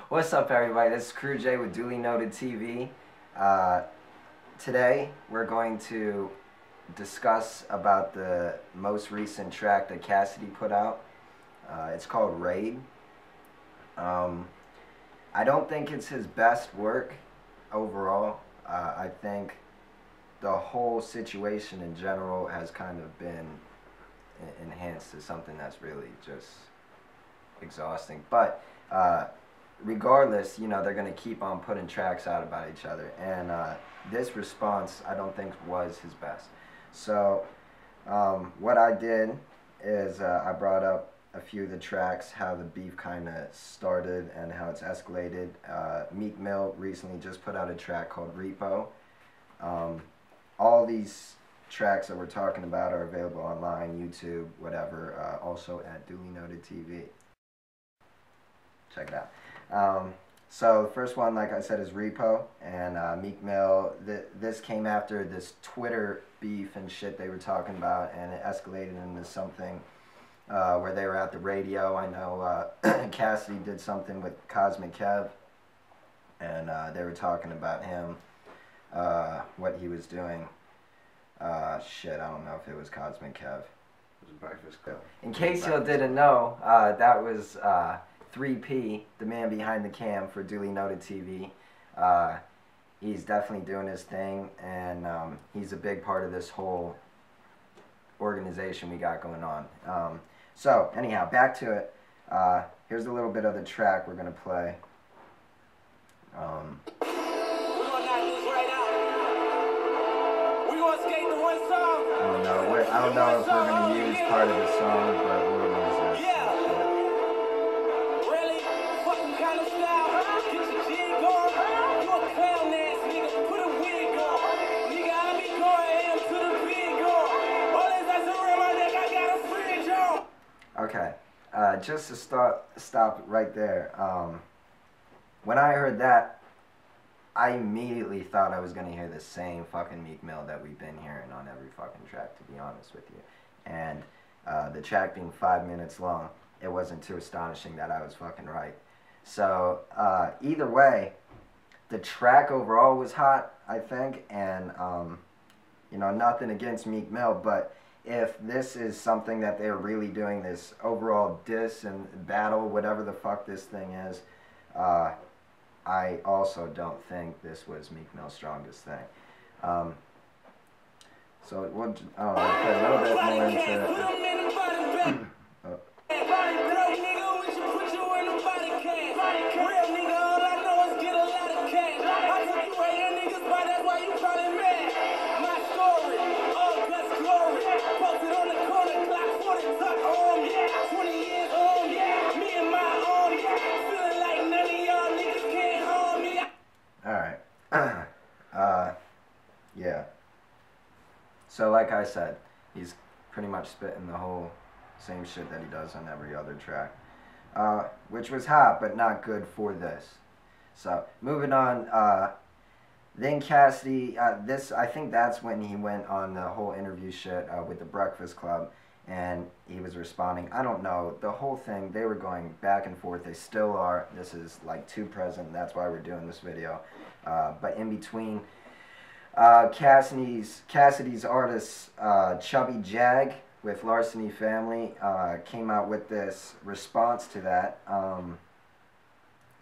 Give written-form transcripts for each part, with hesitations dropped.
What's up, everybody? This is Krujay with DulyNotedTV. Today, we're going to discuss about the most recent track that Cassidy put out. It's called R.A.I.D. I don't think it's his best work overall. I think the whole situation in general has kind of been enhanced to something that's really just exhausting. But regardless, you know, they're going to keep on putting tracks out about each other. And this response, I don't think was his best. So what I did is I brought up a few of the tracks, how the beef kind of started and how it's escalated. Meek Mill recently just put out a track called Repo. All these tracks that we're talking about are available online, YouTube, whatever, also at DulyNotedTV. Check it out. So the first one, like I said, is Repo, and Meek Mill. This came after this Twitter beef and shit they were talking about, and it escalated into something where they were at the radio. I know Cassidy did something with Cosmic Kev, and they were talking about him, what he was doing. Shit, I don't know if it was Cosmic Kev. It was Breakfast Club. In case y'all didn't know, that was 3P, the man behind the cam for DulyNotedTV. He's definitely doing his thing, and he's a big part of this whole organization we got going on. So, anyhow, back to it. Here's a little bit of the track we're going to play. I don't know if we're going to use part of the song, but we'll use it. Really? Fucking kind of style. Get your jig on. You a clown ass nigga. Put a wig on. Nigga, I be going AM to the big on. All this that's around my neck, I got a fridge on. Okay. Just to stop right there. When I heard that, I immediately thought I was going to hear the same fucking Meek Mill that we've been hearing on every fucking track, to be honest with you. And the track being 5 minutes long, it wasn't too astonishing that I was fucking right. So either way, the track overall was hot, I think, and you know, nothing against Meek Mill, but if this is something that they're really doing, this overall diss and battle, whatever the fuck this thing is, I also don't think this was Meek Mill's strongest thing. So we'll put a little bit more into it. Yeah. So like I said, he's pretty much spitting the whole same shit that he does on every other track. Which was hot, but not good for this. So, moving on, then Cassidy, I think that's when he went on the whole interview shit with the Breakfast Club, and he was responding. I don't know, the whole thing, they were going back and forth, they still are. This is like too present, that's why we're doing this video. But in between, Cassidy's artist, Chubby Jag, with Larceny Family, came out with this response to that,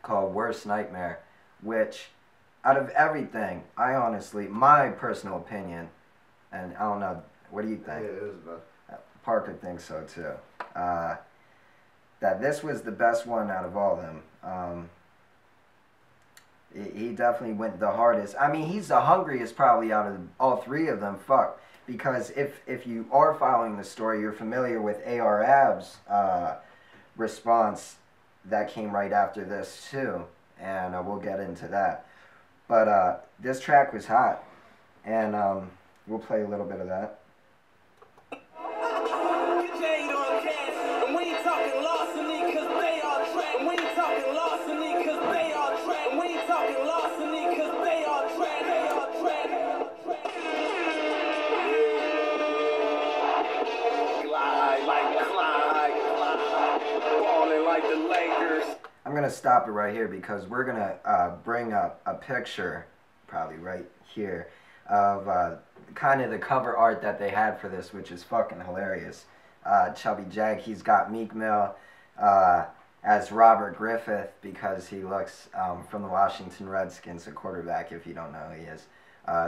called Worst Nightmare, which, out of everything, I honestly, my personal opinion, and I don't know, what do you think? Yeah, it was about. Parker thinks so too, that this was the best one out of all of them. He definitely went the hardest. I mean, he's the hungriest probably out of all three of them, fuck. Because if you are following the story, you're familiar with R.A.I.D's response that came right after this too. And we'll get into that. But this track was hot. And we'll play a little bit of that. I'm gonna stop it right here because we're gonna bring up a picture, probably right here, of kind of the cover art that they had for this, which is fucking hilarious. Chubby Jag, he's got Meek Mill as Robert Griffith because he looks from the Washington Redskins, a quarterback. If you don't know who he is,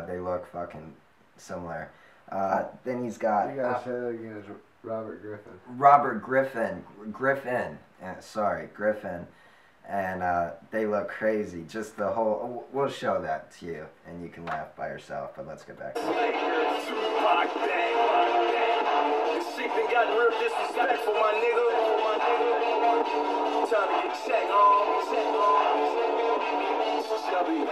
they look fucking similar. Then he's got. You gotta say that again. It's Robert Griffin. Robert Griffin. Sorry, Griffin. And they look crazy. Just the whole. We'll show that to you, and you can laugh by yourself. But let's get back to it. This shit been gotten real disrespectful, my nigga. Trying to get checked on. Chubby,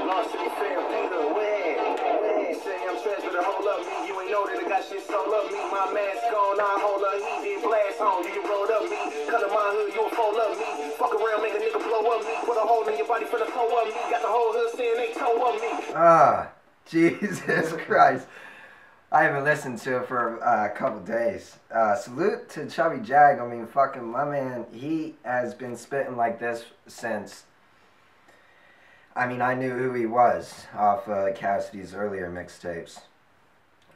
lost to me, fam, Peter. Where? Say I'm trash, but hold up me. You ain't know that I got shit sold up me. My mask on, I hold up. He did blast home. You rolled up me. Cut in my hood, you a fold up me. Fuck around, make a nigga blow up me. Put a hole in your body for the toe up me. Got the whole hood saying they toe up me. Jesus Christ. I haven't listened to it for a couple days. Salute to Chubby Jag. I mean, fucking my man, he has been spitting like this since, I mean, I knew who he was off Cassidy's earlier mixtapes,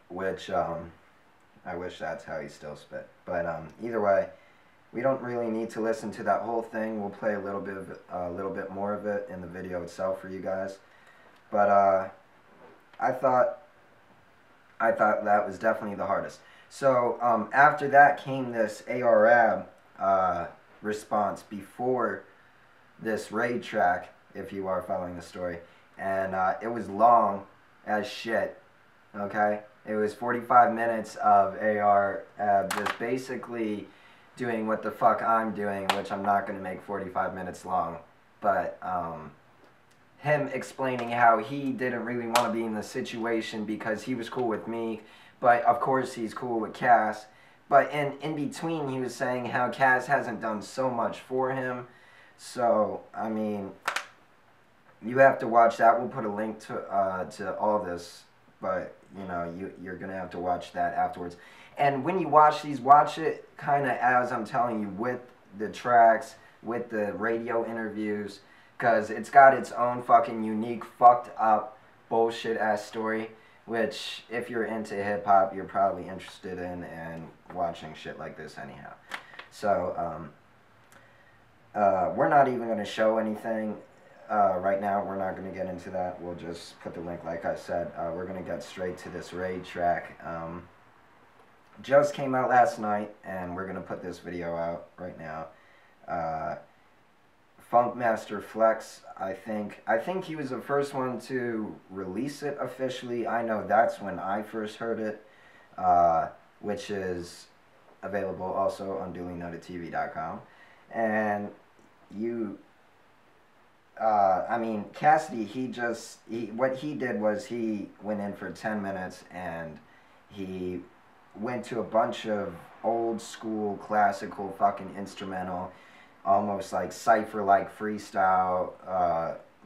which I wish that's how he still spit. But either way, we don't really need to listen to that whole thing. We'll play a little bit more of it in the video itself for you guys. But I thought that was definitely the hardest. So after that came this R.A.I.D response before this R.A.I.D track, if you are following the story. And it was long as shit, okay? It was 45 minutes of AR just basically doing what the fuck I'm doing, which I'm not going to make 45 minutes long. But him explaining how he didn't really want to be in the situation because he was cool with me, but of course he's cool with Cass. But in between, he was saying how Cass hasn't done so much for him. So, I mean, you have to watch that. We'll put a link to all this, but, you know, you're going to have to watch that afterwards. And when you watch these, watch it kind of as I'm telling you, with the tracks, with the radio interviews, because it's got its own fucking unique, fucked up, bullshit-ass story, which, if you're into hip-hop, you're probably interested in and watching shit like this anyhow. So, we're not even going to show anything right now. We're not going to get into that. We'll just put the link, like I said. We're going to get straight to this R.A.I.D track. Just came out last night, and we're going to put this video out right now. Funkmaster Flex, I think he was the first one to release it officially. I know that's when I first heard it, which is available also on DulyNotedTV.com. And I mean, Cassidy, what he did was he went in for 10 minutes and he went to a bunch of old school classical fucking instrumental, almost like cypher-like freestyle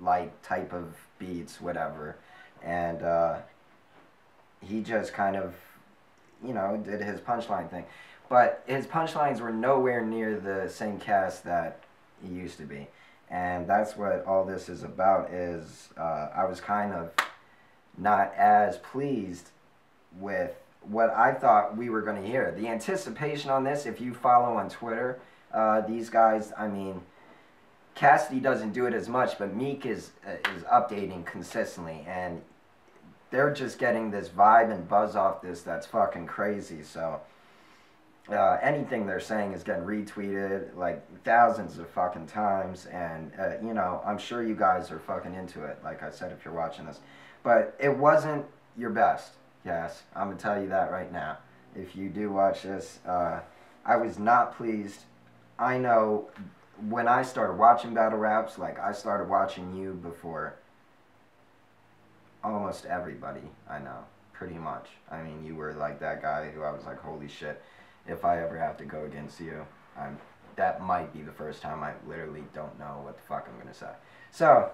like type of beats, whatever. And he just kind of, you know, did his punchline thing. But his punchlines were nowhere near the same cast that he used to be. And that's what all this is about, is I was kind of not as pleased with what I thought we were going to hear. The anticipation on this, if you follow on Twitter, these guys, I mean, Cassidy doesn't do it as much, but Meek is updating consistently, and they're just getting this vibe and buzz off this that's fucking crazy. So anything they're saying is getting retweeted like thousands of fucking times, and you know, I'm sure you guys are fucking into it, like I said, if you're watching this. But it wasn't your best, yes, I'm gonna tell you that right now. If you do watch this, I was not pleased. I know when I started watching battle raps, like I started watching you before almost everybody I know, pretty much. I mean, you were like that guy who I was like, holy shit, if I ever have to go against you, that might be the first time. I literally don't know what the fuck I'm gonna say. So,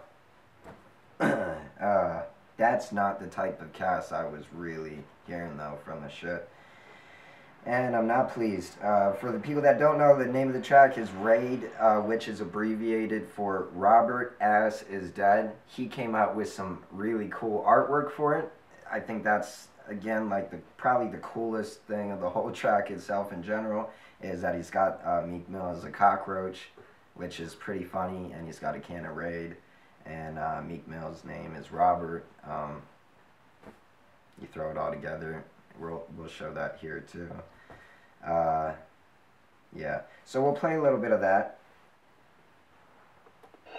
that's not the type of cast I was really hearing though from the shit. and I'm not pleased. For the people that don't know, the name of the track is R.A.I.D, which is abbreviated for Robert Ass is Dead. He came out with some really cool artwork for it. I think that's, again, like probably the coolest thing of the whole track itself in general, is that he's got Meek Mill as a cockroach, which is pretty funny, and he's got a can of R.A.I.D, and Meek Mill's name is Robert. You throw it all together. We'll show that here too. Yeah, so we'll play a little bit of that.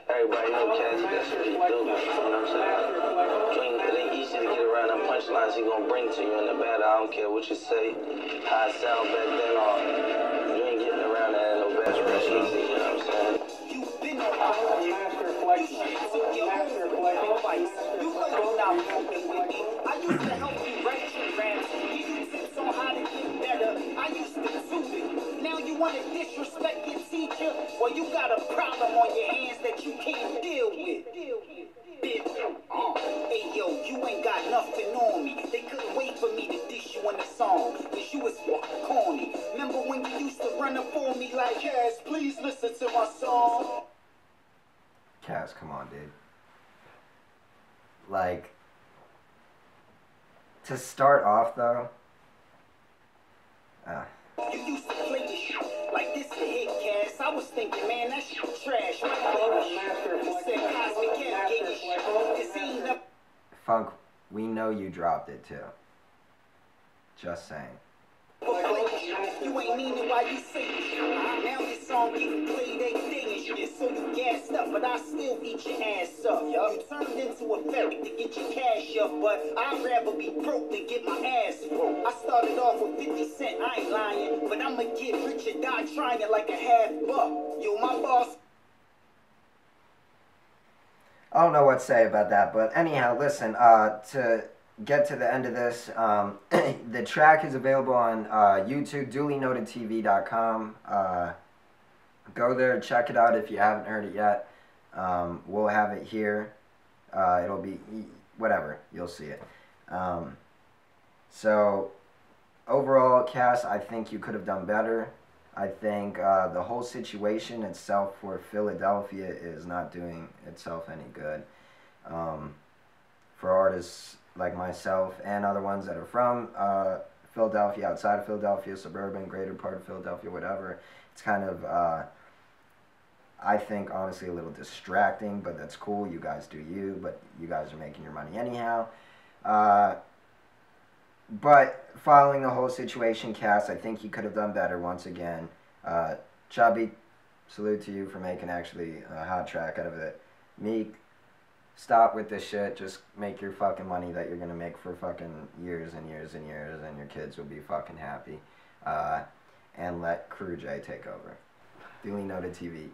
Everybody know Cassidy, that's what he do. You know what I'm saying? It ain't easy to get around them punchlines he gonna bring to you in the battle. I don't care what you say, how it sound back then, or you ain't getting around that in no battle. That's easy, you know what I'm saying? You've been on master flex. Master flex. You know you're not fucking with me. I used to help you write your raps. You tips on how to get better. I used to tutor you. Now you want to disrespect your teacher? Well, you got a problem on your hands that you can't deal with. Bitch. Hey, yo, you ain't got nothing on me. They couldn't wait for me to dish you in the song, cause you was corny. Remember when you used to run up on me like, yes, please listen to my song? Cass, come on, dude. Like, to start off though, You used to play this shit like this a hit, Cass. I was thinking, man, that shit trash. You said Cosmic Cat gave this shit. This ain't nothing. Funk, we know you dropped it too. Just saying. You ain't meaning why you say this. Now this song getting played every day and shit, so you gassed up, but I still eat your ass up. You turned into a ferret to get your cash up, but I'd rather be broke than get my ass broke. I started off with 50 cents, I ain't lying, but I'ma get rich or die trying like a half buck. Yo, my boss. I don't know what to say about that, but anyhow, listen, to get to the end of this, the track is available on YouTube, DulyNotedTV.com. Go there, check it out if you haven't heard it yet. We'll have it here. It'll be, whatever, you'll see it. So, overall, Cass, I think you could have done better. I think the whole situation itself for Philadelphia is not doing itself any good. For artists like myself and other ones that are from Philadelphia, outside of Philadelphia, suburban, greater part of Philadelphia, whatever, it's kind of, I think, honestly, a little distracting, but that's cool. You guys do you, but you guys are making your money anyhow. But following the whole situation, Cass, I think you could have done better once again. Chubby, salute to you for making actually a hot track out of it. Meek, stop with this shit. Just make your fucking money that you're gonna make for fucking years and years and years, and your kids will be fucking happy. And let Krujay take over. Duly Noted TV.